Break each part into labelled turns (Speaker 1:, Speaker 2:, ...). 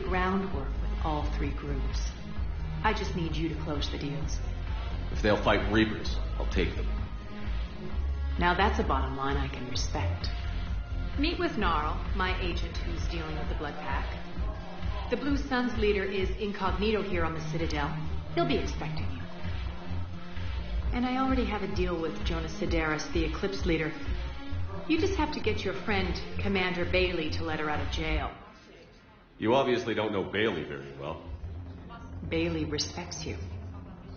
Speaker 1: groundwork with all three groups. I just need you to close the deals.
Speaker 2: If they'll fight Reapers, I'll take them.
Speaker 1: Now that's a bottom line I can respect. Meet with Gnarl, my agent who's dealing with the Blood Pack. The Blue Suns leader is incognito here on the Citadel. He'll be expecting you. And I already have a deal with Jonas Sidaris, the Eclipse leader. You just have to get your friend, Commander Bailey, to let her out of jail.
Speaker 2: You obviously don't know Bailey very well.
Speaker 1: Bailey respects you.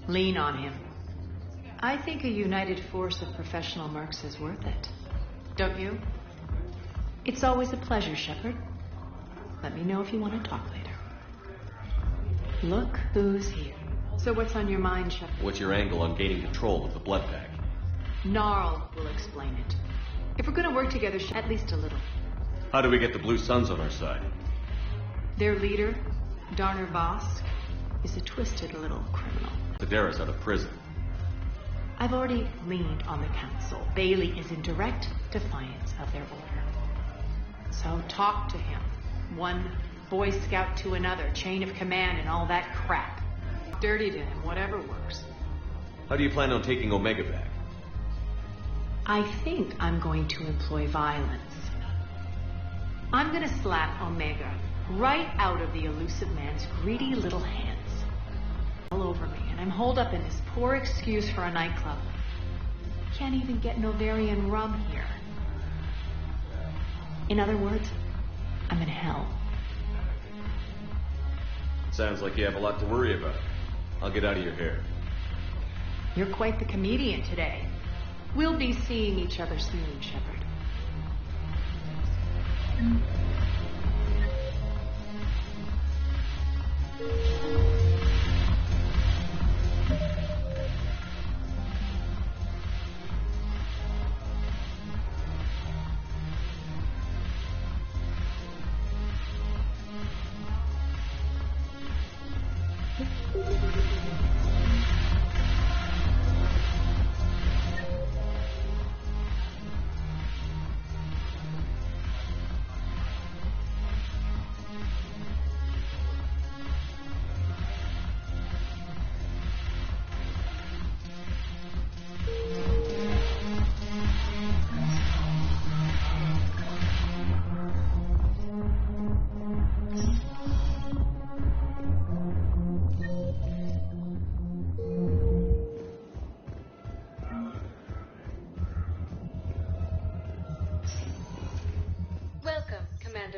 Speaker 1: Lean on him. I think a united force of professional mercs is worth it. Don't you? It's always a pleasure, Shepard. Let me know if you want to talk later. Look who's here. So what's on your mind, Shepard?
Speaker 2: What's your angle on gaining control of the Blood Pack?
Speaker 1: Gnarl will explain it. If we're going to work together, at least a little.
Speaker 2: How do we get the Blue Suns on our side?
Speaker 1: Their leader, Darner Vosk, is a twisted little criminal.
Speaker 2: Sidaris out of prison.
Speaker 1: I've already leaned on the council. Bailey is in direct defiance of their order. So talk to him. One Boy Scout to another, chain of command and all that crap. Dirty to him, whatever works.
Speaker 2: How do you plan on taking Omega back?
Speaker 1: I think I'm going to employ violence. I'm going to slap Omega right out of the elusive man's greedy little hands. All over me, and I'm holed up in this poor excuse for a nightclub. Can't even get Novarian rum here. In other words, I'm in hell.
Speaker 2: Sounds like you have a lot to worry about. I'll get out of your hair.
Speaker 1: You're quite the comedian today. We'll be seeing each other soon, Shepard.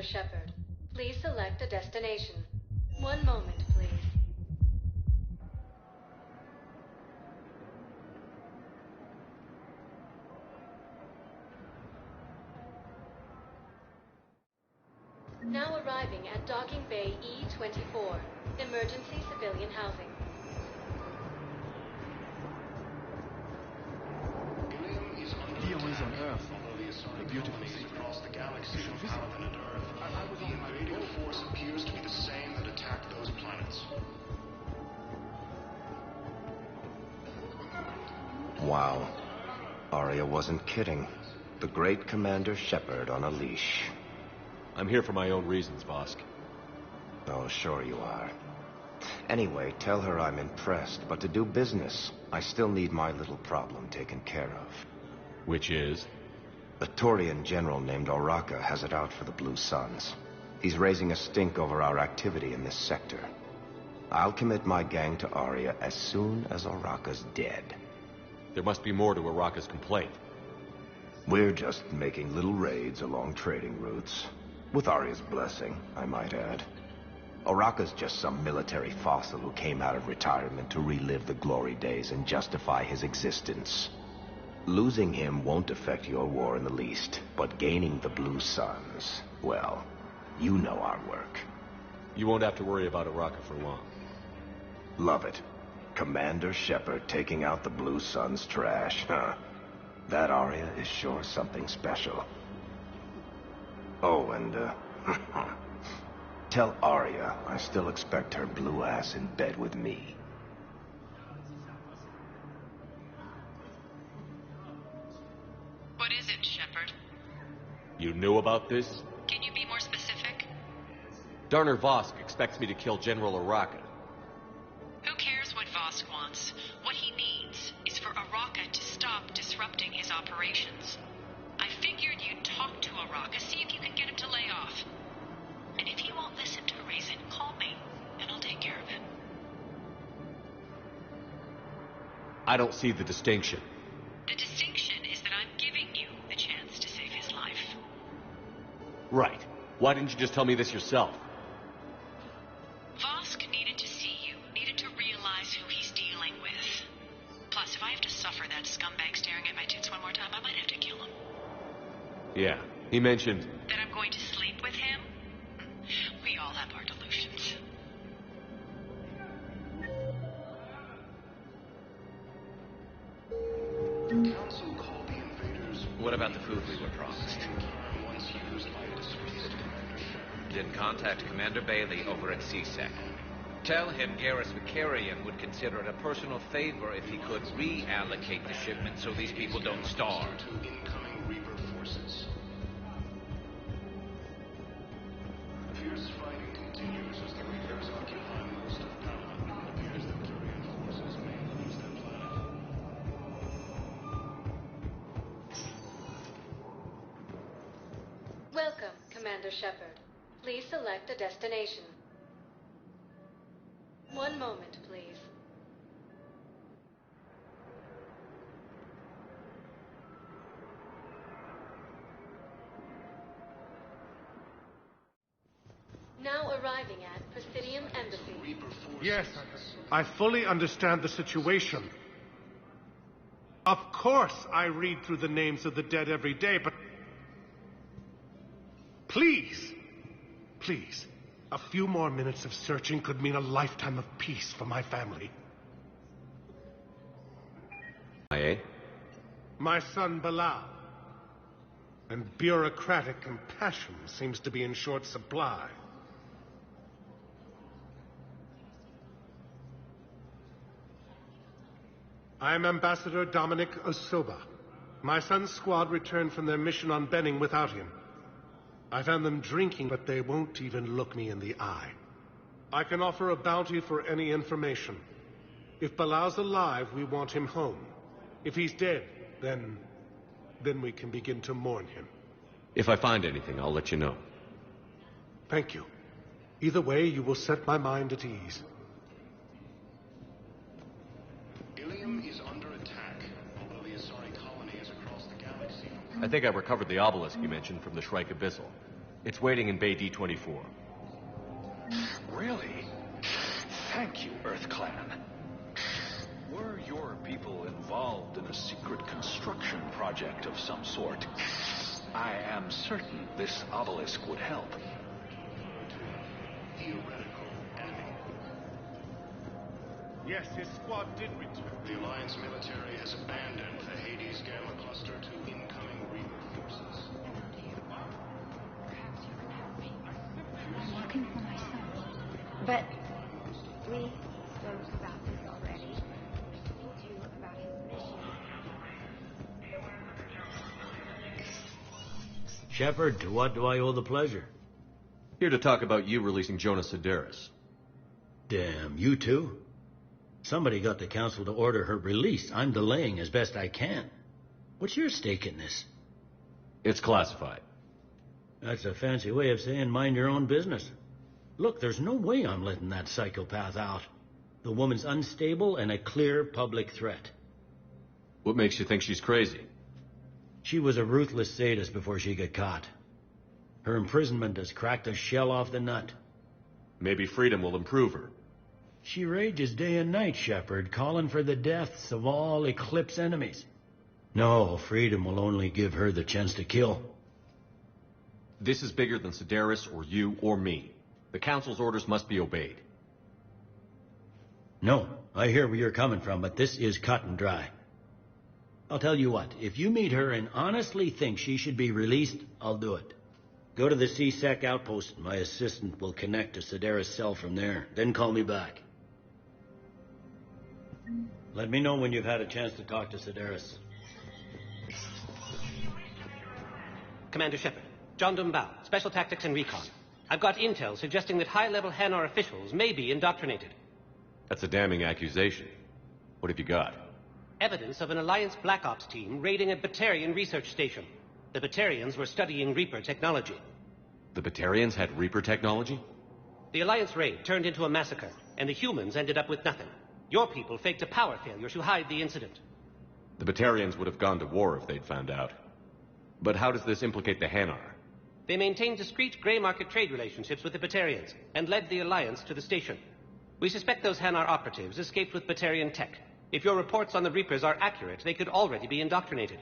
Speaker 3: Shepard. Please select a destination. One moment, please. Now arriving at Docking Bay E-24, emergency civilian housing.
Speaker 4: He is on Earth, the beautiful city.
Speaker 5: Across the galaxy from Paladin and Earth. The invading force appears to be the same that attacked those planets.
Speaker 6: Wow. Arya wasn't kidding. The great Commander Shepard on a leash.
Speaker 2: I'm here for my own reasons, Vosk.
Speaker 6: Oh, sure you are. Anyway, tell her I'm impressed, but to do business, I still need my little problem taken care of.
Speaker 2: Which is?
Speaker 6: A Taurian general named Oraka has it out for the Blue Suns. He's raising a stink over our activity in this sector. I'll commit my gang to Arya as soon as Oraka's dead.
Speaker 2: There must be more to Oraka's complaint.
Speaker 6: We're just making little raids along trading routes. With Arya's blessing, I might add. Oraka's just some military fossil who came out of retirement to relive the glory days and justify his existence. Losing him won't affect your war in the least, but gaining the Blue Suns, well, you know our work.
Speaker 2: You won't have to worry about Oraka for long.
Speaker 6: Love it. Commander Shepard taking out the Blue Suns' trash, huh? That Arya is sure something special. Oh, and, tell Arya I still expect her blue ass in bed with me.
Speaker 1: What is it, Shepard?
Speaker 2: You knew about this?
Speaker 1: Can you be more specific?
Speaker 2: Darner Vosk expects me to kill General Araka.
Speaker 1: Who cares what Vosk wants? What he needs is for Araka to stop disrupting his operations. I figured you'd talk to Araka, see if you can get him to lay off. And if he won't listen to reason, call me, and I'll take care of him.
Speaker 2: I don't see the distinction.
Speaker 1: The distinction is that I'm giving you the chance to save his life.
Speaker 2: Right. Why didn't you just tell me this yourself?
Speaker 1: Vosk needed to see you, needed to realize who he's dealing with. Plus, if I have to suffer that scumbag staring at my tits one more time, I might have to kill him.
Speaker 2: Yeah, he mentioned...
Speaker 1: That I'm going to sleep with him? We all have our delusions.
Speaker 5: The Council called the invaders...
Speaker 7: What about the food we were promised?
Speaker 5: Once used by a displeased Commander Shepard.
Speaker 7: Then contact Commander Bailey over at CSEC. Tell him Garrus Vicarian would consider it a personal favor if he could reallocate the shipment so these people don't starve.
Speaker 5: To incoming Reaper forces. Fierce fighting continues as the Reapers occupy most of Paladin. It appears that Turian forces may lose their planet.
Speaker 3: Welcome, Commander Shepard. Please select a destination. One moment, please. Now arriving at Presidium Embassy.
Speaker 5: Reaper forces.
Speaker 4: Yes, I fully understand the situation. Of course I read through the names of the dead every day, but... Please! Please. A few more minutes of searching could mean a lifetime of peace for my family.
Speaker 2: Eh?
Speaker 4: My son Bilal. And bureaucratic compassion seems to be in short supply. I am Ambassador Dominic Osoba. My son's squad returned from their mission on Benning without him. I found them drinking, but they won't even look me in the eye. I can offer a bounty for any information. If Bilal's alive, we want him home. If he's dead, then we can begin to mourn him.
Speaker 2: If I find anything, I'll let you know.
Speaker 4: Thank you. Either way, you will set my mind at ease.
Speaker 5: Ilium is under attack, although the Asari colony is across the galaxy.
Speaker 2: I think I recovered the obelisk you mentioned from the Shrike Abyssal. It's waiting in Bay D-24.
Speaker 8: Really? Thank you, Earth Clan. Were your people involved in a secret construction project of some sort, I am certain this obelisk would help.
Speaker 5: Theoretical enemy.
Speaker 4: Yes, his squad did return.
Speaker 5: The Alliance military has abandoned the Hades Gamma cluster to incoming Reaper forces.
Speaker 9: Perhaps you can help me. I'm looking for my son. But we spoke about this already. I told you about his mission.
Speaker 10: Shepard, to what do I owe the pleasure?
Speaker 2: Here to talk about you releasing Jonas Sedaris.
Speaker 10: Damn, you too? Somebody got the council to order her release. I'm delaying as best I can. What's your stake in this?
Speaker 2: It's classified.
Speaker 10: That's a fancy way of saying mind your own business. Look, there's no way I'm letting that psychopath out. The woman's unstable and a clear public threat.
Speaker 2: What makes you think she's crazy?
Speaker 10: She was a ruthless sadist before she got caught. Her imprisonment has cracked a shell off the nut.
Speaker 2: Maybe freedom will improve her.
Speaker 10: She rages day and night, Shepard, calling for the deaths of all Eclipse enemies. No, freedom will only give her the chance to kill.
Speaker 2: This is bigger than Sedaris or you or me. The Council's orders must be obeyed.
Speaker 10: No, I hear where you're coming from, but this is cut and dry. I'll tell you what, if you meet her and honestly think she should be released, I'll do it. Go to the CSEC outpost. My assistant will connect to Sedaris' cell from there. Then call me back. Let me know when you've had a chance to talk to Sedaris.
Speaker 11: Commander Shepard. John Dumbao, Special Tactics and Recon. I've got intel suggesting that high-level Hanar officials may be indoctrinated.
Speaker 2: That's a damning accusation. What have you got?
Speaker 11: Evidence of an Alliance Black Ops team raiding a Batarian research station. The Batarians were studying Reaper technology.
Speaker 2: The Batarians had Reaper technology?
Speaker 11: The Alliance raid turned into a massacre, and the humans ended up with nothing. Your people faked a power failure to hide the incident.
Speaker 2: The Batarians would have gone to war if they'd found out. But how does this implicate the Hanar?
Speaker 11: They maintained discreet gray market trade relationships with the Batarians, and led the Alliance to the station. We suspect those Hanar operatives escaped with Batarian tech. If your reports on the Reapers are accurate, they could already be indoctrinated.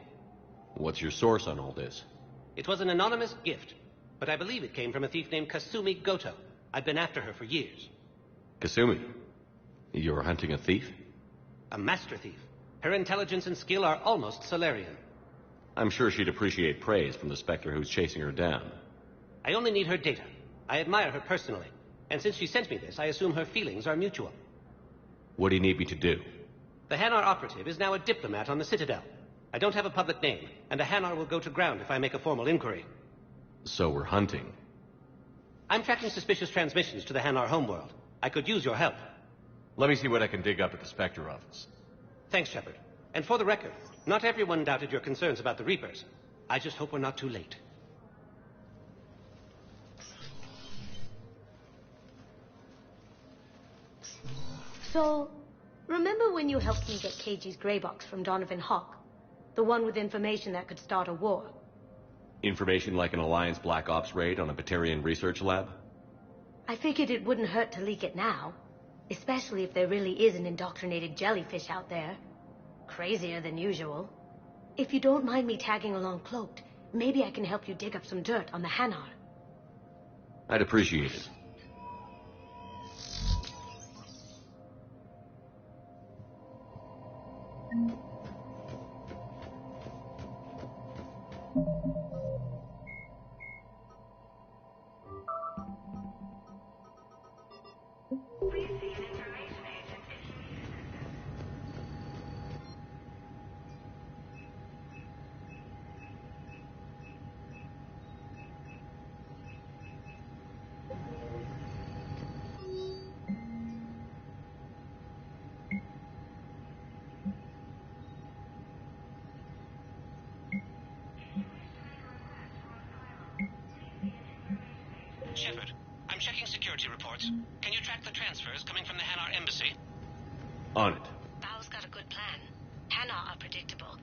Speaker 2: What's your source on all this?
Speaker 11: It was an anonymous gift, but I believe it came from a thief named Kasumi Goto. I've been after her for years.
Speaker 2: Kasumi? You're hunting a thief?
Speaker 11: A master thief. Her intelligence and skill are almost Solarian.
Speaker 2: I'm sure she'd appreciate praise from the Spectre who's chasing her down.
Speaker 11: I only need her data. I admire her personally, and since she sent me this, I assume her feelings are mutual.
Speaker 2: What do you need me to do?
Speaker 11: The Hanar operative is now a diplomat on the Citadel. I don't have a public name, and the Hanar will go to ground if I make a formal inquiry.
Speaker 2: So we're hunting.
Speaker 11: I'm tracking suspicious transmissions to the Hanar homeworld. I could use your help.
Speaker 2: Let me see what I can dig up at the Spectre office.
Speaker 11: Thanks, Shepard. And for the record, not everyone doubted your concerns about the Reapers. I just hope we're not too late.
Speaker 12: So, remember when you helped me get KG's gray box from Donovan Hawk? The one with information that could start a war?
Speaker 2: Information like an Alliance Black Ops raid on a Batarian research lab?
Speaker 12: I figured it wouldn't hurt to leak it now. Especially if there really is an indoctrinated jellyfish out there. Crazier than usual. If you don't mind me tagging along cloaked, maybe I can help you dig up some dirt on the Hanar.
Speaker 2: I'd appreciate it.
Speaker 11: Shepard, I'm checking security reports. Can you track the transfers coming from the Hanar embassy?
Speaker 2: On it.
Speaker 12: Bao's got a good plan. Hanar are predictable.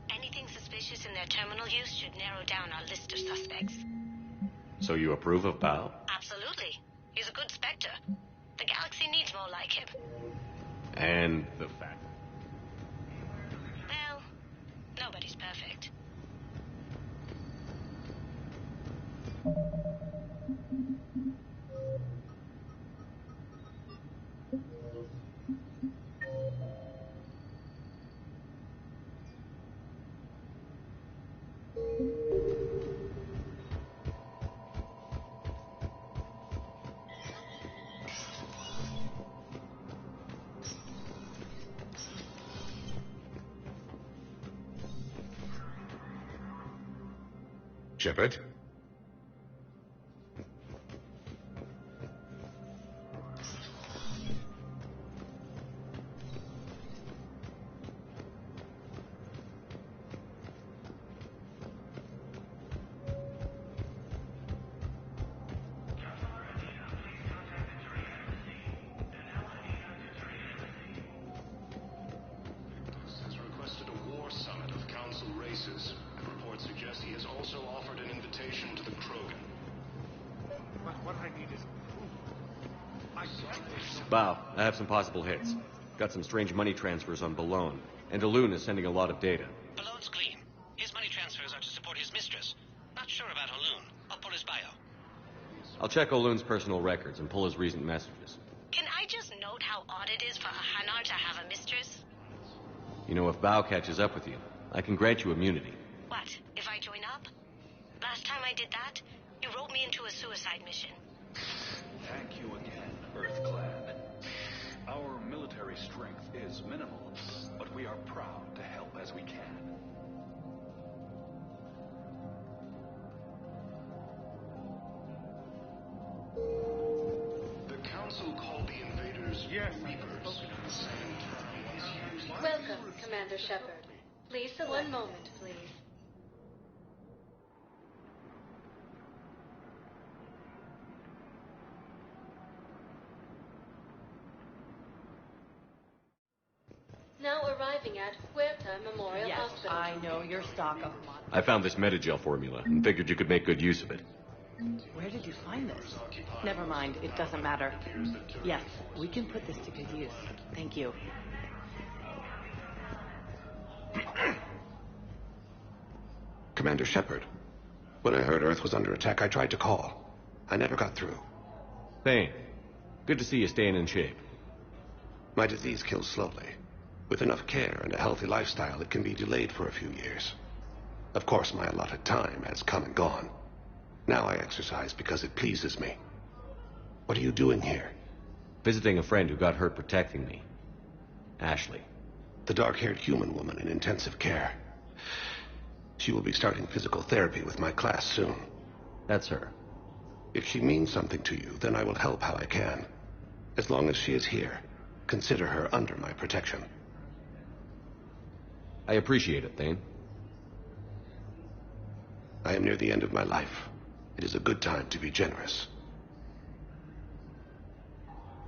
Speaker 12: Anything suspicious in their terminal use should narrow down our list of suspects.
Speaker 2: So you approve of Bao?
Speaker 12: Absolutely. He's a good Spectre. The galaxy needs more like him.
Speaker 2: And the fact.
Speaker 12: Well, nobody's perfect.
Speaker 13: Shepard?
Speaker 5: Has requested a war summit of council races. Reports suggest he has also offered an invitation to the Krogan.
Speaker 4: But what I need is proof.
Speaker 2: Bao, I have some possible hits. Got some strange money transfers on Balone. And Alun is sending a lot of data.
Speaker 11: Balone's clean. His money transfers are to support his mistress. Not sure about Alun. I'll pull his bio.
Speaker 2: I'll check Olun's personal records and pull his recent messages.
Speaker 12: Can I just note how odd it is for a Hanar to have a mistress?
Speaker 2: You know, if Bao catches up with you, I can grant you immunity.
Speaker 12: What, if I join up? Last time I did that, you wrote me into a suicide mission.
Speaker 8: Thank you again, Earth Clan. Our military strength is minimal, but we are proud to help as we can.
Speaker 4: Yes.
Speaker 3: Welcome, Commander Shepard. Please select... One moment, please. Now arriving at Huerta Memorial Hospital.
Speaker 1: I know your stock of...
Speaker 2: I found this Metagel formula and figured you could make good use of it.
Speaker 1: Where did you find this? Never mind, it doesn't matter. Yes, we can put this to good use. Thank you.
Speaker 13: Commander Shepard, when I heard Earth was under attack, I tried to call. I never got through.
Speaker 2: Thane, good to see you staying in shape.
Speaker 13: My disease kills slowly. With enough care and a healthy lifestyle, it can be delayed for a few years. Of course, my allotted time has come and gone. Now I exercise because it pleases me. What are you doing here?
Speaker 2: Visiting a friend who got hurt protecting me. Ashley.
Speaker 13: The dark-haired human woman in intensive care. She will be starting physical therapy with my class soon.
Speaker 2: That's her.
Speaker 13: If she means something to you, then I will help how I can. As long as she is here, consider her under my protection.
Speaker 2: I appreciate it, Thane.
Speaker 13: I am near the end of my life. It is a good time to be generous.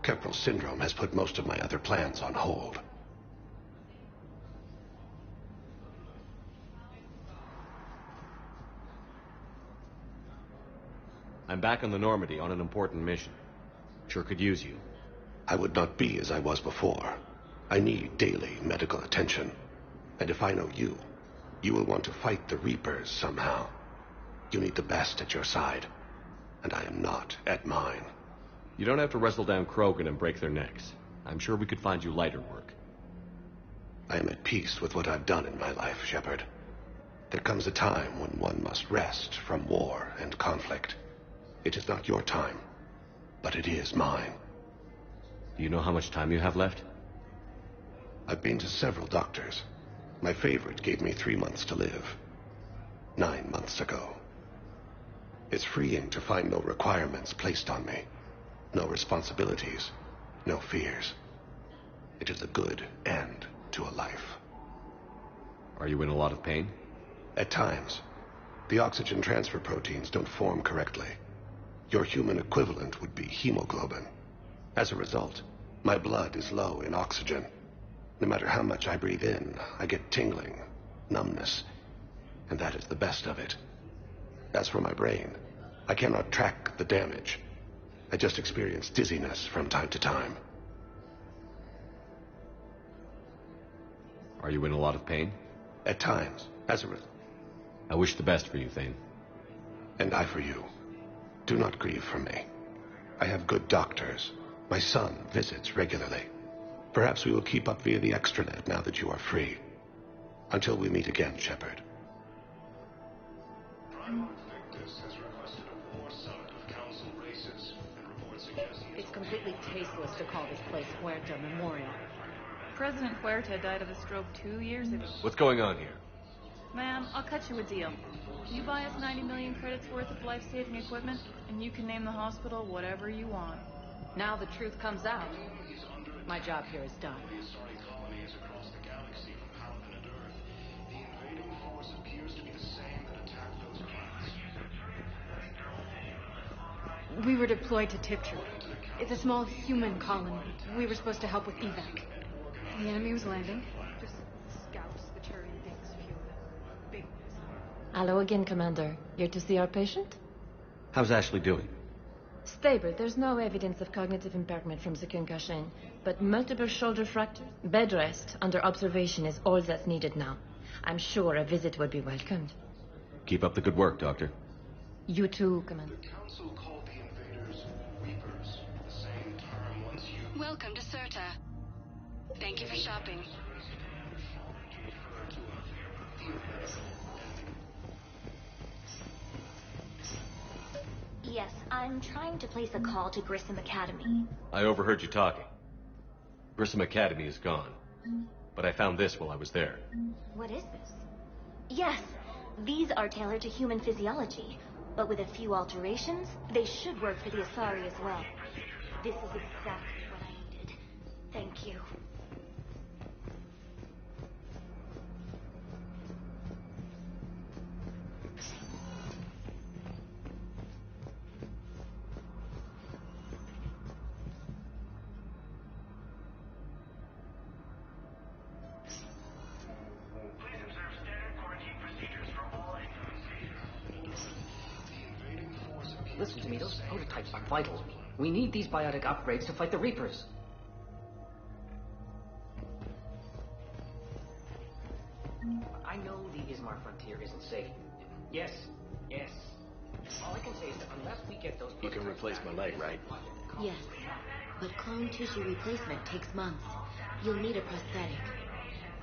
Speaker 13: Kepral syndrome has put most of my other plans on hold.
Speaker 2: I'm back on the Normandy on an important mission. Sure could use you.
Speaker 13: I would not be as I was before. I need daily medical attention. And if I know you, you will want to fight the Reapers somehow. You need the best at your side, and I am not at mine.
Speaker 2: You don't have to wrestle down Krogan and break their necks. I'm sure we could find you lighter work.
Speaker 13: I am at peace with what I've done in my life, Shepard. There comes a time when one must rest from war and conflict. It is not your time, but it is mine.
Speaker 2: Do you know how much time you have left?
Speaker 13: I've been to several doctors. My favorite gave me 3 months to live. 9 months ago. It's freeing to find no requirements placed on me. No responsibilities. No fears. It is a good end to a life.
Speaker 2: Are you in a lot of pain?
Speaker 13: At times. The oxygen transfer proteins don't form correctly. Your human equivalent would be hemoglobin. As a result, my blood is low in oxygen. No matter how much I breathe in, I get tingling, numbness, and that is the best of it. As for my brain, I cannot track the damage. I just experience dizziness from time to time.
Speaker 2: Are you in a lot of pain?
Speaker 13: At times, as a result.
Speaker 2: I wish the best for you, Thane.
Speaker 13: And I for you. Do not grieve for me. I have good doctors. My son visits regularly. Perhaps we will keep up via the extranet now that you are free. Until we meet again, Shepard.
Speaker 1: It's completely tasteless to call this place Huerta Memorial.
Speaker 14: President Huerta died of a stroke 2 years ago.
Speaker 2: What's going on here?
Speaker 14: Ma'am, I'll cut you a deal. You buy us 90 million credits worth of life-saving equipment, and you can name the hospital whatever you want.
Speaker 1: Now the truth comes out. My job here is done. We were deployed to Tiptree. It's a small human colony. We were supposed to help with evac. The enemy was landing. Just scouts, the Turian things, few big ones.
Speaker 15: Hello again, Commander. Here to see our patient?
Speaker 2: How's Ashley doing?
Speaker 15: Stable. There's no evidence of cognitive impairment from the concussion, but multiple shoulder fractures. Bed rest under observation is all that's needed now. I'm sure a visit would be welcomed.
Speaker 2: Keep up the good work, Doctor.
Speaker 15: You too, Commander.
Speaker 5: The Council called the invaders Reapers, the same term once used.
Speaker 3: Welcome to Serta. Thank you for shopping.
Speaker 9: Yes, I'm trying to place a call to Grissom Academy.
Speaker 2: I overheard you talking. Grissom Academy is gone. But I found this while I was there.
Speaker 9: What is this? Yes, these are tailored to human physiology, but with a few alterations, they should work for the Asari as well. This is exactly what I needed.
Speaker 12: Thank you.
Speaker 16: Listen to me, those prototypes are vital. We need these biotic upgrades to fight the Reapers. I know the Ismar frontier isn't safe. Yes. All I can say is that unless we get those...
Speaker 17: You can replace my leg, right?
Speaker 12: Yes, but clone tissue replacement takes months. You'll need a prosthetic.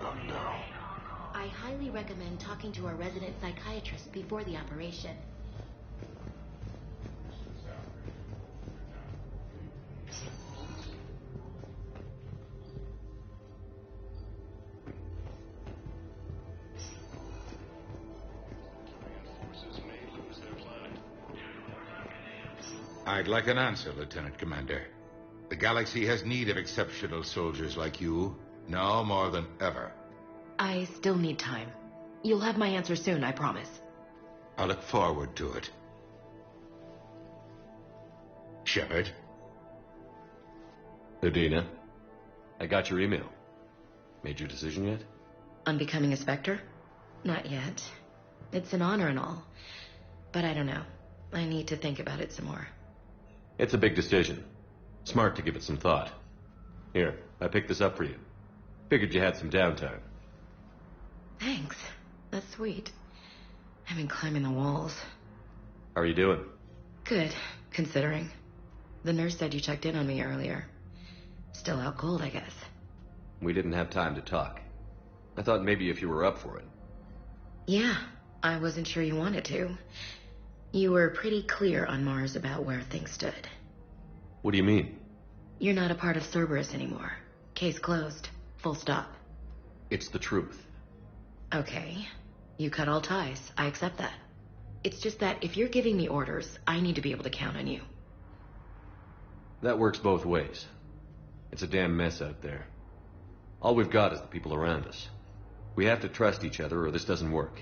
Speaker 17: Oh, no.
Speaker 12: I highly recommend talking to our resident psychiatrist before the operation.
Speaker 18: I'd like an answer, Lieutenant Commander. The galaxy has need of exceptional soldiers like you, now more than ever.
Speaker 19: I still need time. You'll have my answer soon, I promise.
Speaker 18: I look forward to it. Shepard?
Speaker 2: Udina, I got your email. Made your decision yet?
Speaker 19: On becoming a Spectre? Not yet. It's an honor and all. But I don't know. I need to think about it some more.
Speaker 2: It's a big decision. Smart to give it some thought. Here, I picked this up for you. Figured you had some downtime.
Speaker 19: Thanks. That's sweet. I've been climbing the walls.
Speaker 2: How are you doing?
Speaker 19: Good, considering. The nurse said you checked in on me earlier. Still out cold, I guess.
Speaker 2: We didn't have time to talk. I thought maybe if you were up for it.
Speaker 19: Yeah, I wasn't sure you wanted to. You were pretty clear on Mars about where things stood.
Speaker 2: What do you mean?
Speaker 19: You're not a part of Cerberus anymore. Case closed. Full stop.
Speaker 2: It's the truth.
Speaker 19: Okay. You cut all ties. I accept that. It's just that if you're giving me orders, I need to be able to count on you.
Speaker 2: That works both ways. It's a damn mess out there. All we've got is the people around us. We have to trust each other or this doesn't work.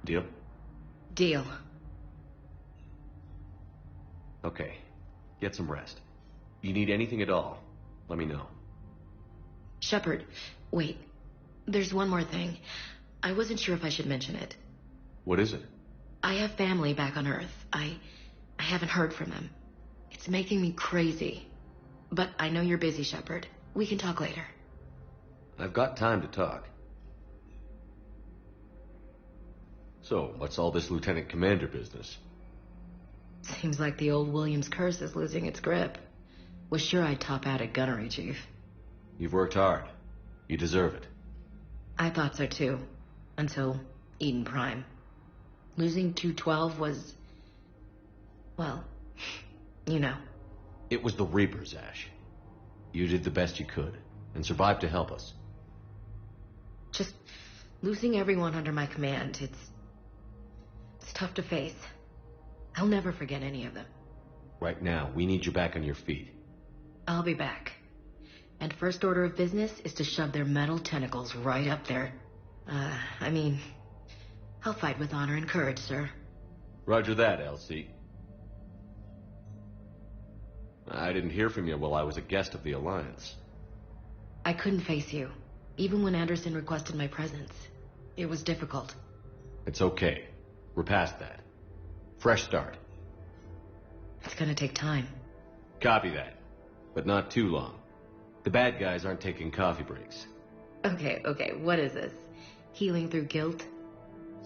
Speaker 2: Deal?
Speaker 19: Deal.
Speaker 2: Okay. Get some rest. You need anything at all, let me know.
Speaker 19: Shepard, wait. There's one more thing. I wasn't sure if I should mention it.
Speaker 2: What is it?
Speaker 19: I have family back on Earth. I haven't heard from them. It's making me crazy. But I know you're busy, Shepard. We can talk later.
Speaker 2: I've got time to talk. So, what's all this Lieutenant Commander business?
Speaker 19: Seems like the old Williams curse is losing its grip. Was sure I'd top out at gunnery, Chief.
Speaker 2: You've worked hard. You deserve it.
Speaker 19: I thought so too. Until Eden Prime. Losing 212 was... well, you know.
Speaker 2: It was the Reapers, Ash. You did the best you could, and survived to help us.
Speaker 19: Just losing everyone under my command, it's tough to face. I'll never forget any of them.
Speaker 2: Right now, we need you back on your feet.
Speaker 19: I'll be back. And first order of business is to shove their metal tentacles right up there. I'll fight with honor and courage, sir.
Speaker 2: Roger that, LC. I didn't hear from you while I was a guest of the Alliance.
Speaker 19: I couldn't face you, even when Anderson requested my presence. It was difficult.
Speaker 2: It's okay. We're past that. Fresh start.
Speaker 19: It's gonna take time.
Speaker 2: Copy that. But not too long. The bad guys aren't taking coffee breaks.
Speaker 19: Okay, what is this? Healing through guilt?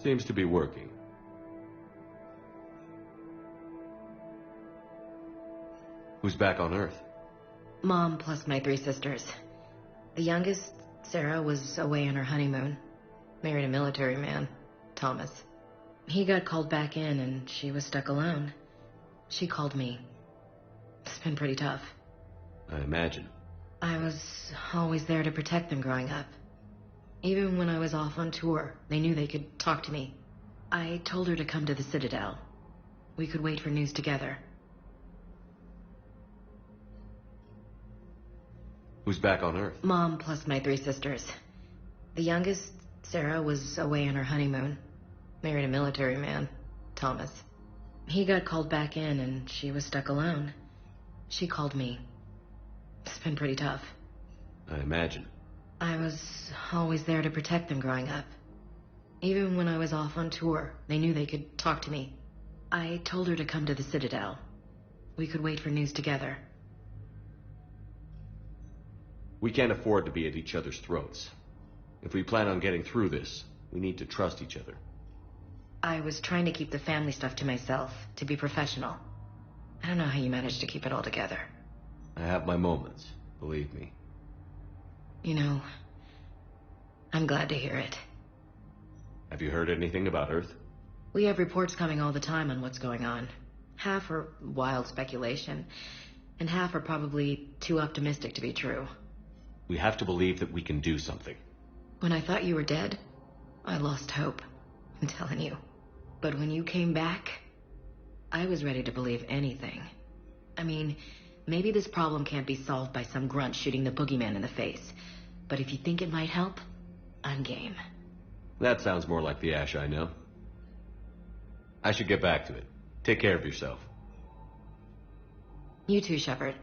Speaker 2: Seems to be working. Who's back on Earth?
Speaker 19: Mom plus my 3 sisters. The youngest, Sarah, was away on her honeymoon. Married a military man, Thomas. He got called back in and she was stuck alone. She called me. It's been pretty tough.
Speaker 2: I imagine.
Speaker 19: I was always there to protect them growing up. Even when I was off on tour, they knew they could talk to me. I told her to come to the Citadel. We could wait for news together.
Speaker 2: Who's back on Earth?
Speaker 19: Mom plus my 3 sisters. The youngest, Sarah, was away on her honeymoon. Married a military man, Thomas. He got called back in and she was stuck alone. She called me. It's been pretty tough.
Speaker 2: I imagine.
Speaker 19: I was always there to protect them growing up. Even when I was off on tour, they knew they could talk to me. I told her to come to the Citadel. We could wait for news together.
Speaker 2: We can't afford to be at each other's throats. If we plan on getting through this, we need to trust each other.
Speaker 19: I was trying to keep the family stuff to myself, to be professional. I don't know how you managed to keep it all together.
Speaker 2: I have my moments, believe me.
Speaker 19: You know, I'm glad to hear it.
Speaker 2: Have you heard anything about Earth?
Speaker 19: We have reports coming all the time on what's going on. Half are wild speculation, and half are probably too optimistic to be true.
Speaker 2: We have to believe that we can do something.
Speaker 19: When I thought you were dead, I lost hope. I'm telling you. But when you came back, I was ready to believe anything. I mean, maybe this problem can't be solved by some grunt shooting the boogeyman in the face. But if you think it might help, I'm game.
Speaker 2: That sounds more like the Ash I know. I should get back to it. Take care of yourself.
Speaker 19: You too, Shepard.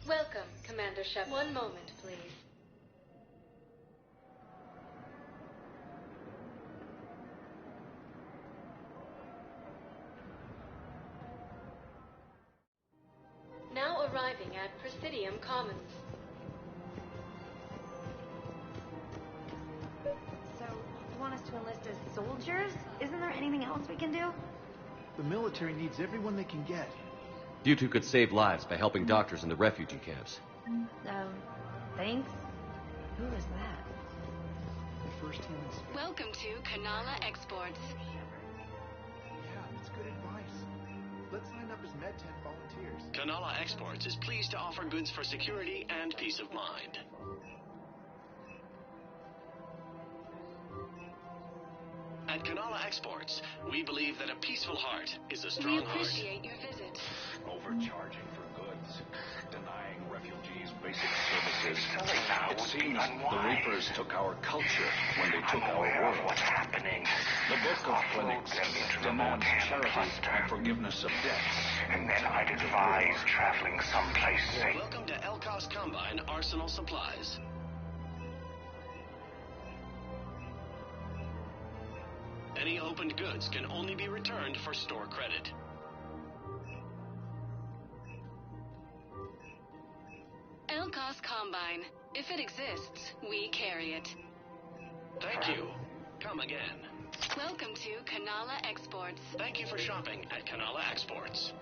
Speaker 3: Welcome, Commander Shepard. One moment, please. Now arriving at Presidium Commons.
Speaker 9: So, you want us to enlist as soldiers? Isn't there anything else we can do?
Speaker 20: The military needs everyone they can get.
Speaker 2: You two could save lives by helping doctors in the refugee camps.
Speaker 9: Thanks. Who is that?
Speaker 20: The first human space.
Speaker 3: Welcome to Kanala Exports.
Speaker 20: Yeah, that's good advice. Let's sign up as MedTech volunteers.
Speaker 5: Kanala Exports is pleased to offer goods for security and peace of mind. At Kanala Exports, we believe that a peaceful heart is a strong heart.
Speaker 3: We appreciate your visit.
Speaker 8: Overcharging for goods, denying refugees basic services. It seems the Reapers took our culture when they took our world.
Speaker 17: What's happening?
Speaker 8: The Book of Clinics demands charity and forgiveness of debts.
Speaker 17: And then I'd advise traveling someplace safe.
Speaker 5: Welcome to Elkos Combine Arsenal Supplies. Any opened goods can only be returned for store credit.
Speaker 3: Elkos Combine. If it exists, we carry it.
Speaker 5: Thank you. Come again.
Speaker 3: Welcome to Kanala Exports.
Speaker 5: Thank you for shopping at Kanala Exports.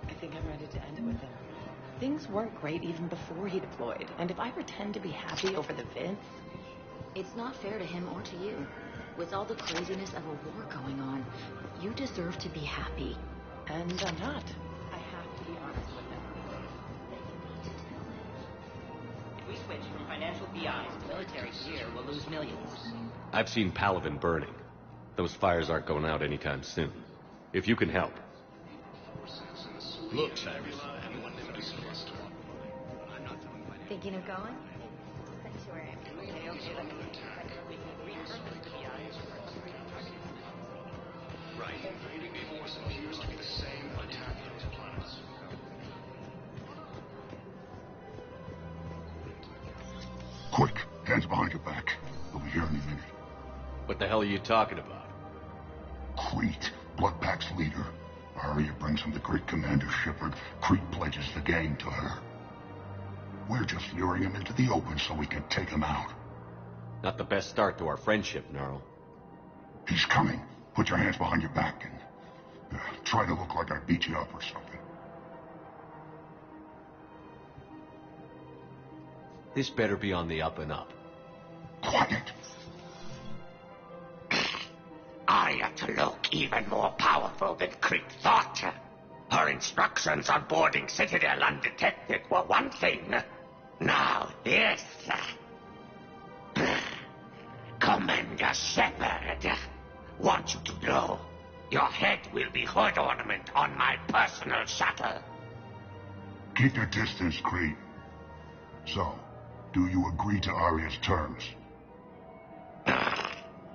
Speaker 21: I think I'm ready to end it with him. Things weren't great even before he deployed, and if I pretend to be happy over the vids...
Speaker 22: It's not fair to him or to you. With all the craziness of a war going on, you deserve to be happy.
Speaker 21: And I'm not. I have to be honest with him.
Speaker 16: If we switch from financial BIs to military gear, we'll lose millions.
Speaker 2: I've seen Paladin burning. Those fires aren't going out anytime soon. If you can help.
Speaker 5: Look, Cyrus.
Speaker 9: Thinking of going? Sanctuary. Okay, let me...
Speaker 5: Right. Invading the force appears to be the same attack on those planets.
Speaker 23: Quick, hands behind your back. We'll be here in a minute.
Speaker 2: What the hell are you talking about?
Speaker 23: Crete, Bloodpack's leader. Arya brings him the Greek commander Shepard. Crete pledges the gang to her. We're just luring him into the open so we can take him out.
Speaker 2: Not the best start to our friendship, Gnarl.
Speaker 23: He's coming. Put your hands behind your back and try to look like I beat you up or something.
Speaker 2: This better be on the up and up.
Speaker 23: Quiet.
Speaker 17: Arya to look even more powerful than Crete thought. Her instructions on boarding Citadel undetected were one thing. Now this. Commander Shepard, want you to know, your head will be hood ornament on my personal shuttle.
Speaker 23: Keep your distance, Crete. So, do you agree to Arya's terms?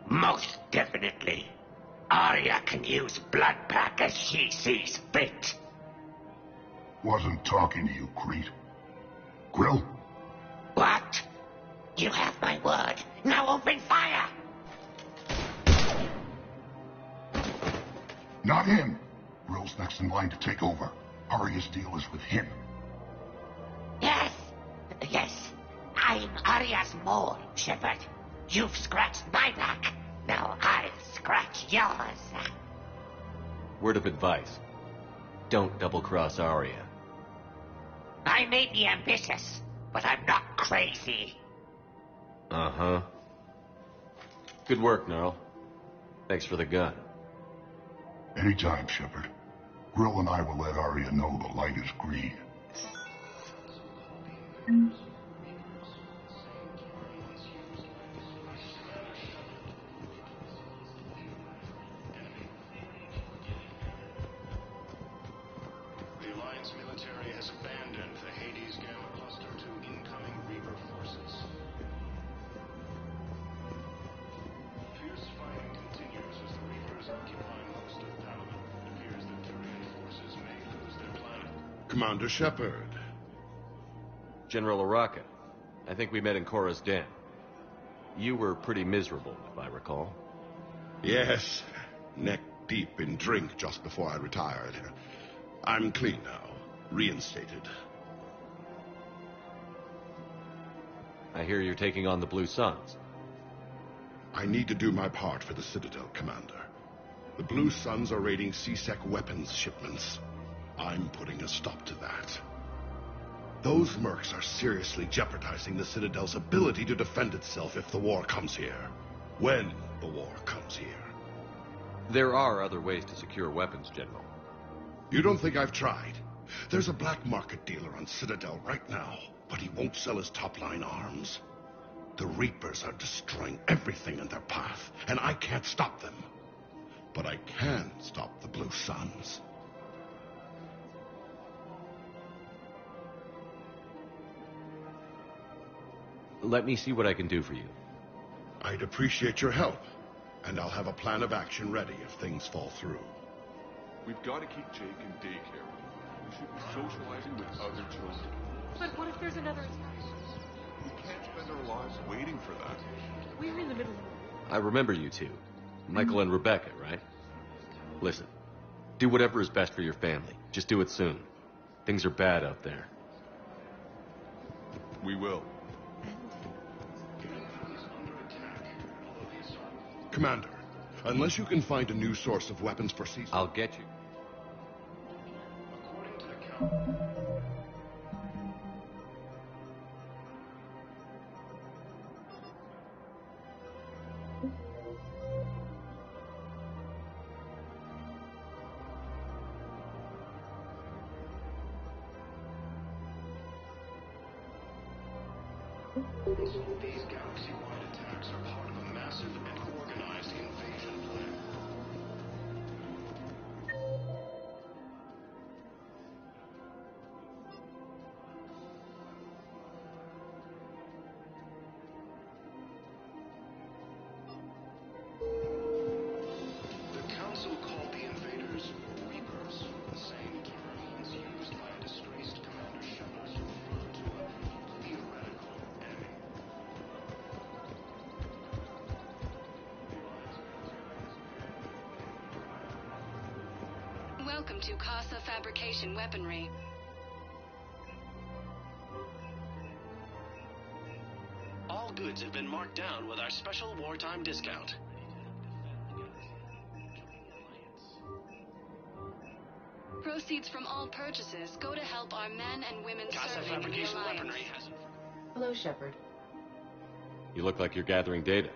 Speaker 17: Most definitely. Arya can use Bloodpack as she sees fit.
Speaker 23: Wasn't talking to you, Crete. Grill?
Speaker 17: What? You have my word. Now open fire!
Speaker 23: Not him. Grill's next in line to take over. Arya's deal is with him.
Speaker 17: Yes. Yes. I'm Arya's mole, Shepard. You've scratched my back. Now I'll scratch yours.
Speaker 2: Word of advice. Don't double-cross Arya.
Speaker 17: I may be ambitious, but I'm not crazy.
Speaker 2: Uh-huh. Good work, Gnarl. Thanks for the gun.
Speaker 23: Anytime, Shepard. Grill and I will let Arya know the light is green.
Speaker 5: The Alliance military has abandoned the Hades Gamma Cluster to incoming Reaper forces. Fierce fighting continues as the Reapers occupy most of Paladin. It appears that Turian forces may lose their planet.
Speaker 4: Commander Shepard.
Speaker 2: General Araka, I think we met in Korra's den. You were pretty miserable, if I recall.
Speaker 4: Yes, neck deep in drink just before I retired. I'm clean now, reinstated.
Speaker 2: I hear you're taking on the Blue Suns.
Speaker 4: I need to do my part for the Citadel, Commander. The Blue Suns are raiding C-Sec weapons shipments. I'm putting a stop to that. Those mercs are seriously jeopardizing the Citadel's ability to defend itself if the war comes here. When the war comes here.
Speaker 2: There are other ways to secure weapons, General.
Speaker 4: You don't think I've tried? There's a black market dealer on Citadel right now, but he won't sell his top-line arms. The Reapers are destroying everything in their path, and I can't stop them. But I can stop the Blue Suns.
Speaker 2: Let me see what I can do for you.
Speaker 4: I'd appreciate your help, and I'll have a plan of action ready if things fall through.
Speaker 5: We've got to keep Jake in daycare. We should be socializing with other children.
Speaker 1: But what if there's another attack?
Speaker 5: We can't spend our lives waiting for that.
Speaker 1: We're in the middle of...
Speaker 2: I remember you two. Michael and Rebecca, right? Listen, do whatever is best for your family. Just do it soon. Things are bad out there.
Speaker 5: We will.
Speaker 4: Commander, unless you can find a new source of weapons for C-Sec...
Speaker 2: I'll get you.
Speaker 5: According to the count... These galaxy-wide attacks are part of a massive and organized invasion plan. The Council called the invaders Reapers, the same term once used by a disgraced Commander Shepard to refer to a theoretical enemy.
Speaker 3: Welcome to Casa Fabrication Weaponry.
Speaker 6: All goods have been marked down with our special wartime discount.
Speaker 3: Proceeds from all purchases go to help our men and women
Speaker 6: Casa
Speaker 3: serving in the
Speaker 6: Fabrication
Speaker 3: Alliance.
Speaker 6: Weaponry has...
Speaker 7: Hello, Shepard.
Speaker 2: You look like you're gathering data.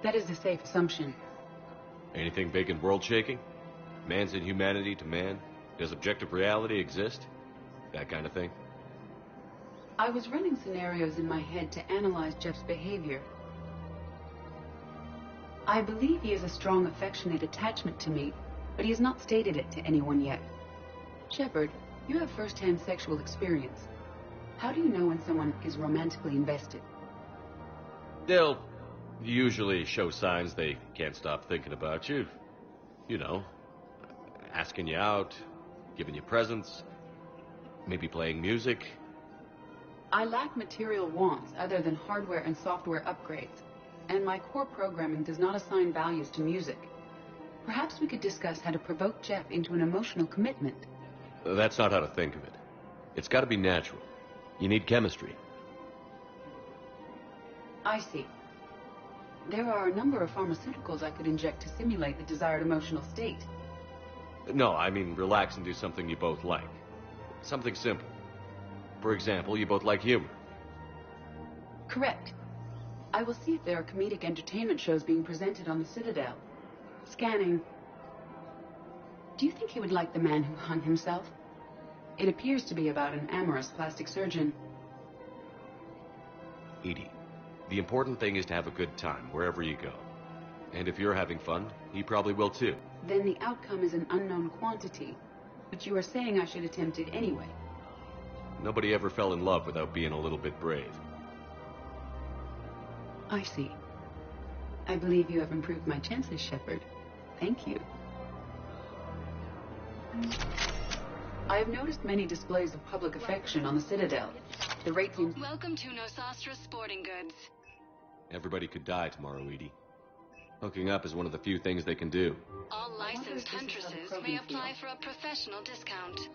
Speaker 7: That is a safe assumption.
Speaker 2: Anything big and world-shaking? Man's inhumanity to man? Does objective reality exist? That kind of thing?
Speaker 7: I was running scenarios in my head to analyze Jeff's behavior. I believe he has a strong affectionate attachment to me, but he has not stated it to anyone yet. Shepard, you have first-hand sexual experience. How do you know when someone is romantically invested?
Speaker 2: They'll usually show signs they can't stop thinking about you. You know, asking you out, giving you presents, maybe playing music.
Speaker 7: I lack material wants other than hardware and software upgrades, and my core programming does not assign values to music. Perhaps we could discuss how to provoke Jeff into an emotional commitment.
Speaker 2: That's not how to think of it. It's got to be natural. You need chemistry.
Speaker 7: I see. There are a number of pharmaceuticals I could inject to simulate the desired emotional state.
Speaker 2: No, I mean relax and do something you both like. Something simple. For example, you both like humor.
Speaker 7: Correct. I will see if there are comedic entertainment shows being presented on the Citadel. Scanning. Do you think he would like The Man Who Hung Himself? It appears to be about an amorous plastic surgeon.
Speaker 2: Edie, the important thing is to have a good time wherever you go. And if you're having fun, he probably will too.
Speaker 7: Then the outcome is an unknown quantity. But you are saying I should attempt it anyway.
Speaker 2: Nobody ever fell in love without being a little bit brave.
Speaker 7: I see. I believe you have improved my chances, Shepard. Thank you. I have noticed many displays of public affection on the Citadel. The rate seems...
Speaker 3: Welcome to Nosastra Sporting Goods.
Speaker 2: Everybody could die tomorrow, Edie. Hooking up is one of the few things they can do.
Speaker 3: All licensed huntresses may apply for a professional discount.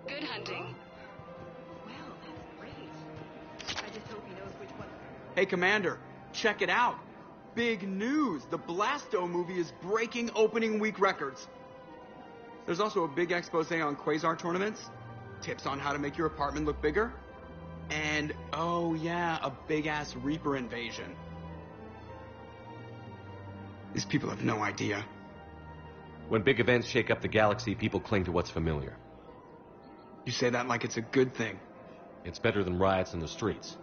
Speaker 3: Good hunting.
Speaker 10: Hey, Commander, check it out. Big news! The Blasto movie is breaking opening week records. There's also a big expose on Quasar tournaments, tips on how to make your apartment look bigger, and, oh yeah, a big-ass Reaper invasion. These people have no idea.
Speaker 2: When big events shake up the galaxy, people cling to what's familiar.
Speaker 10: You say that like it's a good thing.
Speaker 2: It's better than riots in the streets.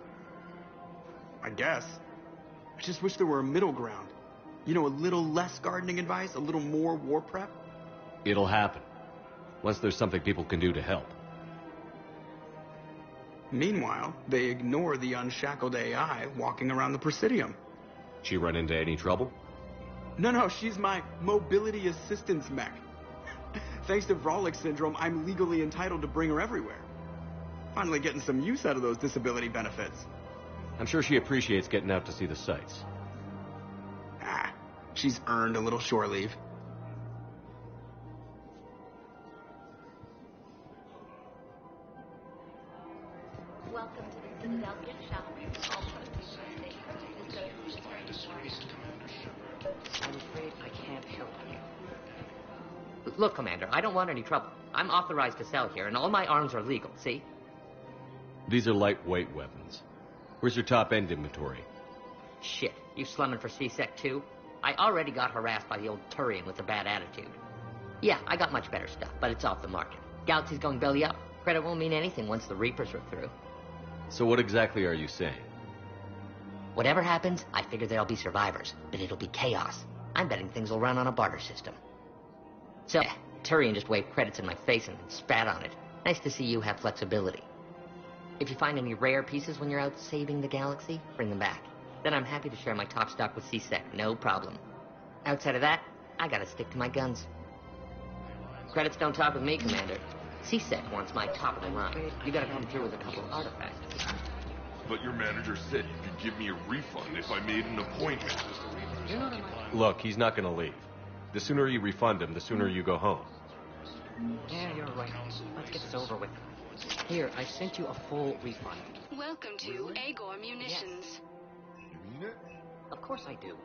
Speaker 10: I guess. I just wish there were a middle ground. You know, a little less gardening advice, a little more war prep.
Speaker 2: It'll happen. Once there's something people can do to help.
Speaker 10: Meanwhile, they ignore the unshackled AI walking around the Presidium.
Speaker 2: She run into any trouble?
Speaker 10: No, she's my mobility assistance mech. Thanks to Vrolic syndrome, I'm legally entitled to bring her everywhere. Finally getting some use out of those disability benefits.
Speaker 2: I'm sure she appreciates getting out to see the sights.
Speaker 10: She's earned a little shore leave.
Speaker 12: Welcome to the Citadel gift shop. All proceeds
Speaker 16: I'm afraid I can't help you. Look, Commander, I don't want any trouble. I'm authorized to sell here, and all my arms are legal, see?
Speaker 2: These are lightweight weapons. Where's your top-end inventory?
Speaker 16: Shit, you slumming for C-Sec too? I already got harassed by the old Turian with a bad attitude. Yeah, I got much better stuff, but it's off the market. Galaxy's going belly up. Credit won't mean anything once the Reapers are through.
Speaker 2: So what exactly are you saying?
Speaker 16: Whatever happens, I figure there'll be survivors, but it'll be chaos. I'm betting things will run on a barter system. So, Turian just waved credits in my face and spat on it. Nice to see you have flexibility. If you find any rare pieces when you're out saving the galaxy, bring them back. Then I'm happy to share my top stock with C-Sec, no problem. Outside of that, I gotta stick to my guns. Credits don't talk with me, Commander. C-Sec wants my top of the line. You gotta come through with a couple of artifacts.
Speaker 11: But your manager said you could give me a refund if I made an appointment.
Speaker 2: Look, he's not gonna leave. The sooner you refund him, the sooner you go home.
Speaker 16: Yeah, you're right. Let's get this over with. Here, I sent you a full refund.
Speaker 3: Welcome to Agor Munitions.
Speaker 11: You mean it?
Speaker 16: Of course I do.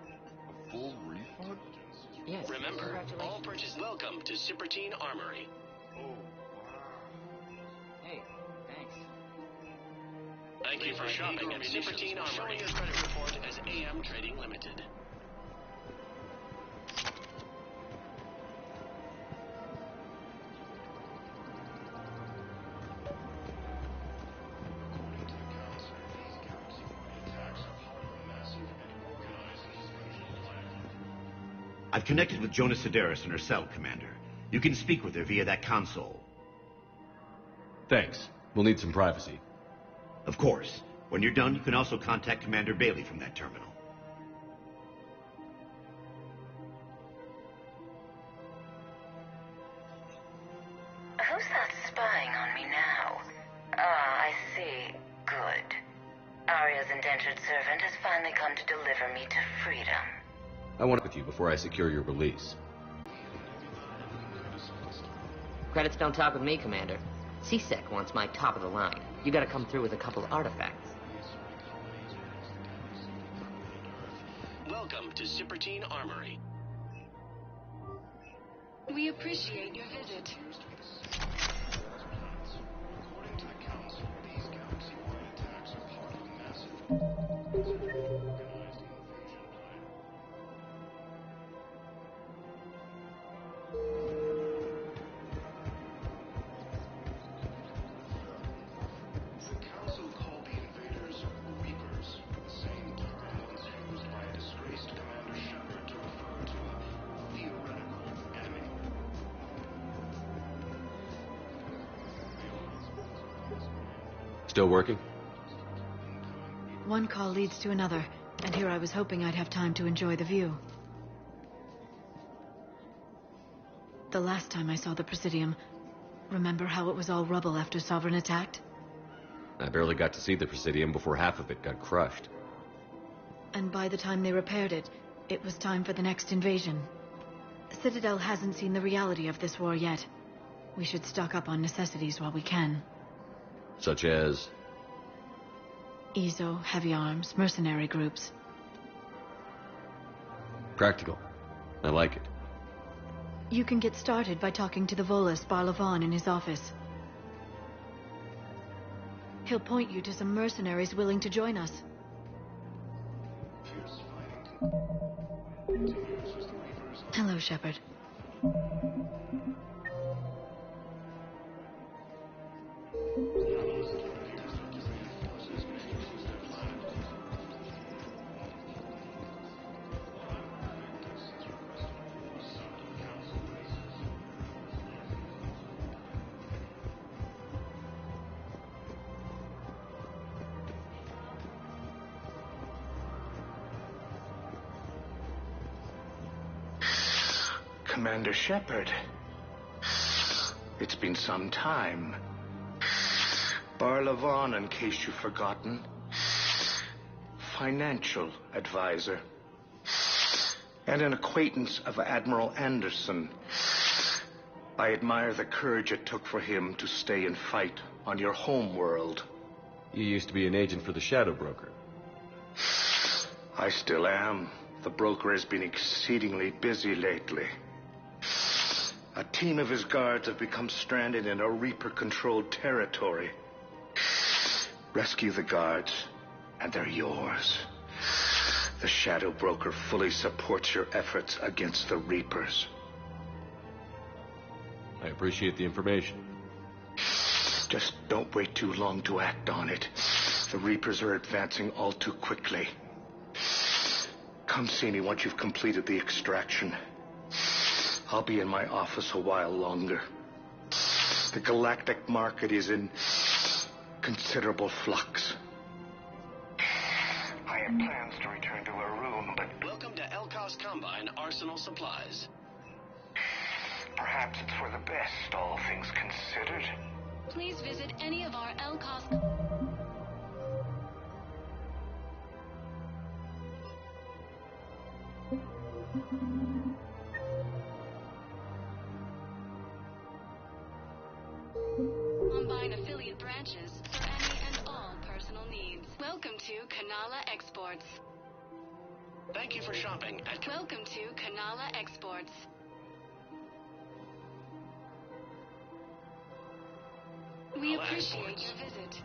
Speaker 11: A full refund?
Speaker 16: Yes.
Speaker 6: Remember, all purchase welcome to Cipertine Armory.
Speaker 11: Oh, wow.
Speaker 6: Thank you for shopping at Super Teen Armory. Showing your credit report as AM Trading Limited.
Speaker 13: I've connected with Jonas Sedaris in her cell, Commander. You can speak with her via that console.
Speaker 2: Thanks. We'll need some privacy.
Speaker 13: Of course. When you're done, you can also contact Commander Bailey from that terminal.
Speaker 14: Who's that spying on me now? Ah, I see. Good. Arya's indentured servant has finally come to deliver me to freedom.
Speaker 2: I want to with you before I secure your release.
Speaker 16: Credits don't talk with me, Commander. CSEC wants my top of the line. You gotta come through with a couple of artifacts.
Speaker 6: Welcome to Super Teen Armory.
Speaker 3: We appreciate your visit.
Speaker 5: According to the Council, these galaxy-wide attacks are part of a massive organized invasion plan. The Council called the invaders Reapers, the same term once used by a disgraced Commander Shepard to refer to a theoretical enemy.
Speaker 2: Still working?
Speaker 15: One call leads to another, and here I was hoping I'd have time to enjoy the view. The last time I saw the Presidium, remember how it was all rubble after Sovereign attacked?
Speaker 2: I barely got to see the Presidium before half of it got crushed.
Speaker 15: And by the time they repaired it, it was time for the next invasion. Citadel hasn't seen the reality of this war yet. We should stock up on necessities while we can.
Speaker 2: Such as?
Speaker 15: EZO, heavy arms, mercenary groups.
Speaker 2: Practical. I like it.
Speaker 15: You can get started by talking to the Volus Barlavon in his office. He'll point you to some mercenaries willing to join us. Hello, Shepard.
Speaker 17: Commander Shepard. It's been some time. Barlavon, in case you've forgotten. Financial advisor. And an acquaintance of Admiral Anderson. I admire the courage it took for him to stay and fight on your home world.
Speaker 2: You used to be an agent for the Shadow Broker.
Speaker 17: I still am. The broker has been exceedingly busy lately. A team of his guards have become stranded in a Reaper-controlled territory. Rescue the guards, and they're yours. The Shadow Broker fully supports your efforts against the Reapers.
Speaker 2: I appreciate the information.
Speaker 17: Just don't wait too long to act on it. The Reapers are advancing all too quickly. Come see me once you've completed the extraction. I'll be in my office a while longer. The galactic market is in considerable flux. I had plans to return to a room, but...
Speaker 6: Welcome to Elkos Combine Arsenal Supplies.
Speaker 17: Perhaps it's for the best, all things considered.
Speaker 3: Please visit any of our Elkos... Combine affiliate branches for any and all personal needs. Welcome to Kanala Exports.
Speaker 6: Thank you for shopping at...
Speaker 3: Welcome to Kanala Exports. We appreciate your visit.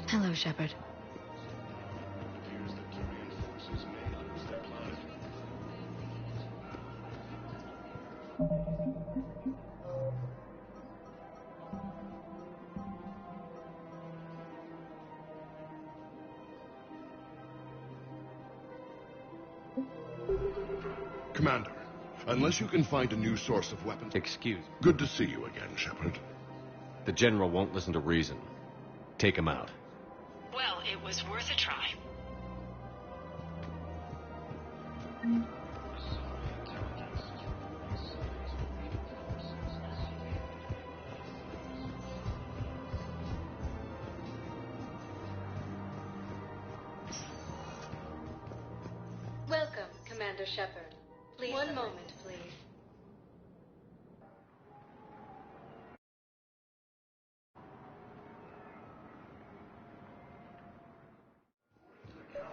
Speaker 15: Hello, Shepard.
Speaker 23: Commander, unless you can find a new source of weapons...
Speaker 2: Excuse me.
Speaker 23: Good to see you again, Shepard.
Speaker 2: The General won't listen to reason. Take him out.
Speaker 22: Well, it was worth a try.
Speaker 1: Welcome, Commander Shepard. Please. One moment, please.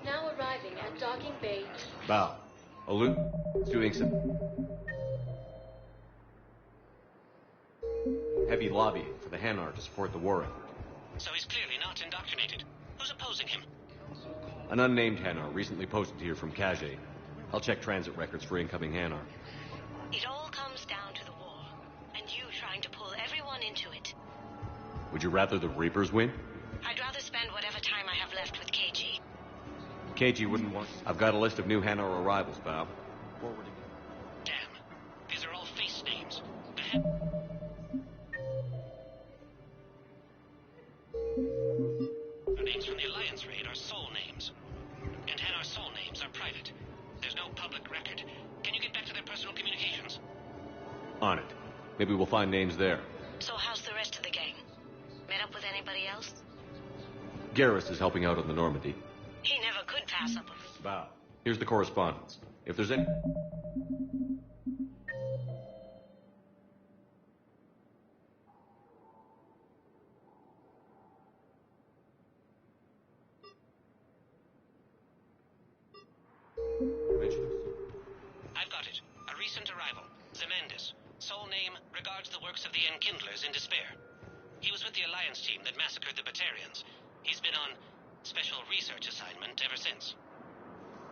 Speaker 1: Now arriving at docking bay.
Speaker 2: Bow. Alert. Doing some heavy lobbying for the Hanar to support the war effort.
Speaker 6: So he's clearly not indoctrinated. Who's opposing him?
Speaker 2: An unnamed Hanar recently posted here from Kage. I'll check transit records for incoming Hanar.
Speaker 12: It all comes down to the war, and you trying to pull everyone into it.
Speaker 2: Would you rather the Reapers win?
Speaker 12: I'd rather spend whatever time I have left with KG.
Speaker 2: KG wouldn't want... I've got a list of new Hanar arrivals, Bow. Forwarding.
Speaker 6: Damn. These are all face names. The names from the Alliance raid are soul names. And Hanar soul names are private. There's no public record. Can you get back to their personal communications?
Speaker 2: On it. Maybe we'll find names there.
Speaker 12: So how's the rest of the gang? Met up with anybody else?
Speaker 2: Garrus is helping out on the Normandy.
Speaker 12: He never could pass up a...
Speaker 2: Bow. Here's the correspondence. If there's any...
Speaker 6: I've got it. A recent arrival. Zemandis. Soul name regards the works of the Enkindlers in despair. He was with the Alliance team that massacred the Batarians. He's been on special research assignment ever since.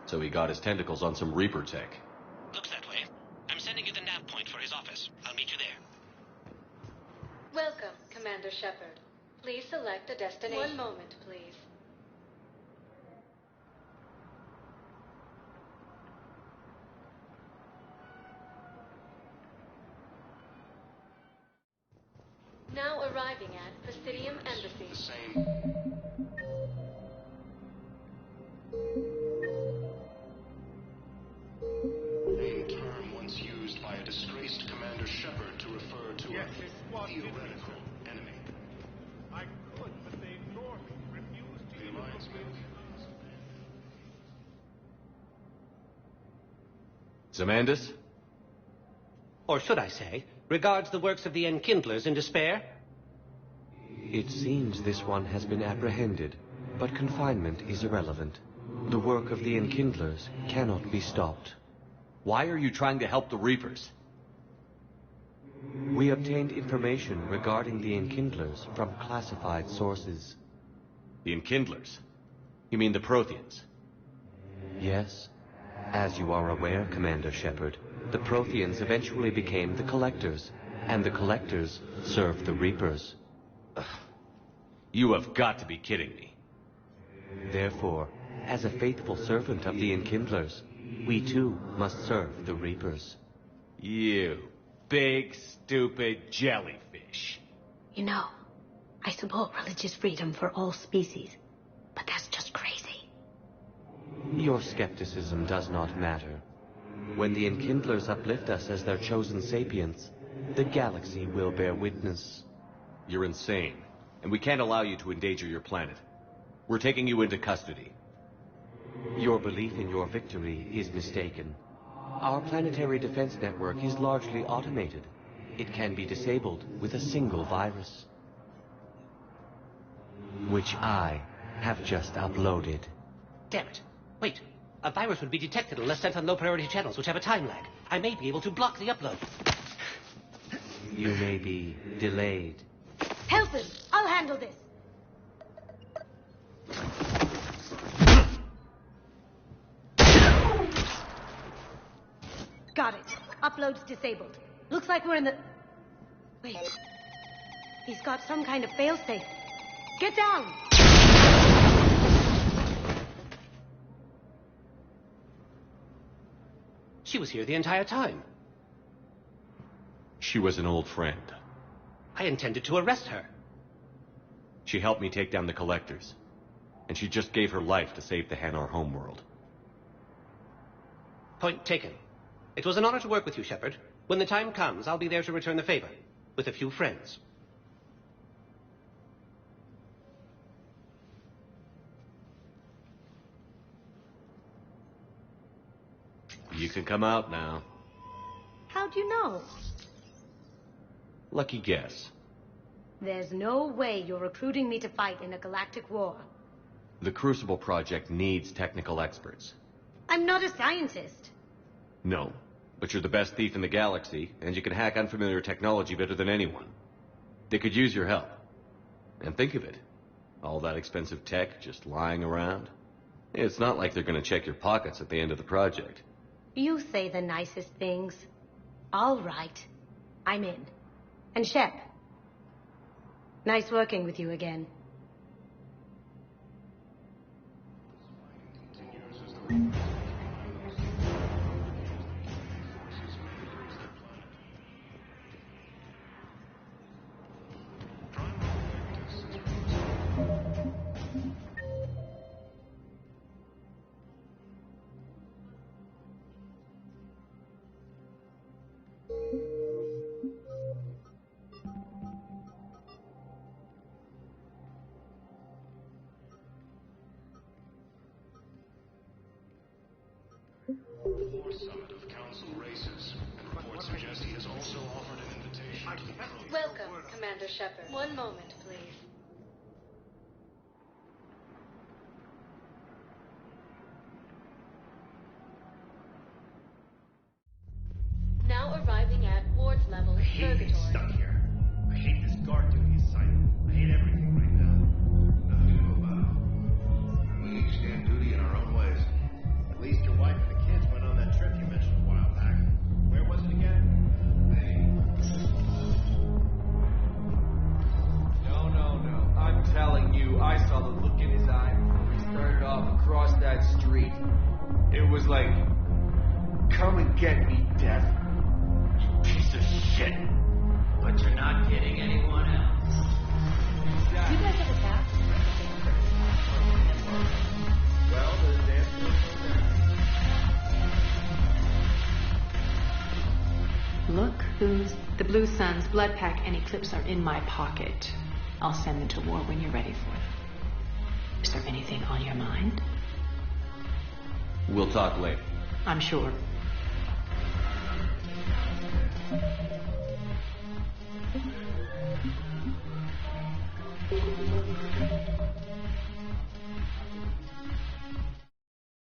Speaker 2: So he got his tentacles on some Reaper tech.
Speaker 6: Looks that way. I'm sending you the nav point for his office. I'll meet you there.
Speaker 1: Welcome, Commander Shepard. Please select a destination. One moment, please. Now arriving at Presidium Embassy.
Speaker 5: The same. Same term once used by a disgraced Commander Shepard to refer to a theoretical enemy.
Speaker 4: I could, but they ignore me, refuse to...
Speaker 5: The Alliance move.
Speaker 2: Zemandis?
Speaker 6: Or should I say, regards the works of the Enkindlers in despair?
Speaker 18: It seems this one has been apprehended, but confinement is irrelevant. The work of the Enkindlers cannot be stopped.
Speaker 2: Why are you trying to help the Reapers?
Speaker 18: We obtained information regarding the Enkindlers from classified sources.
Speaker 2: The Enkindlers? You mean the Protheans?
Speaker 18: Yes. As you are aware, Commander Shepard, the Protheans eventually became the Collectors, and the Collectors served the Reapers.
Speaker 2: You have got to be kidding me.
Speaker 18: Therefore, as a faithful servant of the Enkindlers, we too must serve the Reapers.
Speaker 2: You big, stupid jellyfish.
Speaker 12: You know, I support religious freedom for all species, but that's just crazy.
Speaker 18: Your skepticism does not matter. When the Enkindlers uplift us as their chosen sapients, the galaxy will bear witness.
Speaker 2: You're insane, and we can't allow you to endanger your planet. We're taking you into custody.
Speaker 18: Your belief in your victory is mistaken. Our planetary defense network is largely automated. It can be disabled with a single virus, which I have just uploaded.
Speaker 6: Damn it. Wait. A virus would be detected unless sent on low-priority channels, which have a time lag. I may be able to block the upload.
Speaker 18: You may be delayed.
Speaker 12: Help him! I'll handle this! Got it. Upload's disabled. Looks like we're in the... Wait. He's got some kind of failsafe. Get down!
Speaker 6: She was here the entire time.
Speaker 2: She was an old friend.
Speaker 6: I intended to arrest her.
Speaker 2: She helped me take down the collectors. And she just gave her life to save the Hanar homeworld.
Speaker 6: Point taken. It was an honor to work with you, Shepard. When the time comes, I'll be there to return the favor. With a few friends.
Speaker 2: You can come out now.
Speaker 12: How'd you know?
Speaker 2: Lucky guess.
Speaker 12: There's no way you're recruiting me to fight in a galactic war.
Speaker 2: The Crucible Project needs technical experts.
Speaker 12: I'm not a scientist.
Speaker 2: No, but you're the best thief in the galaxy, and you can hack unfamiliar technology better than anyone. They could use your help. And think of it. All that expensive tech just lying around. It's not like they're gonna check your pockets at the end of the project.
Speaker 12: You say the nicest things. All right. I'm in. And Shep. Nice working with you again.
Speaker 5: Summit of Council races. Reports suggest he has also offered an invitation to the program.
Speaker 1: Welcome, Commander Shepard. One moment, please. Now arriving at Ward's level, Purgatory.
Speaker 8: Stuck here. I hate this guard duty assignment. I hate everything right now. Nothing to move about. We each stand duty in our own ways. At least your wife and the kids went on that trip you mentioned a while back. Where was it again?
Speaker 19: No. I'm telling you, I saw the look in his eye before he started off across that street. It was like, come and get me, Death. You piece of shit.
Speaker 8: But you're not getting anyone else.
Speaker 1: Do you guys have a tap?
Speaker 19: Well, the dance floor there.
Speaker 1: Look who's... The Blue Suns, Blood Pack, and Eclipse are in my pocket. I'll send them to war when you're ready for them. Is there anything on your mind?
Speaker 2: We'll talk later.
Speaker 1: I'm sure.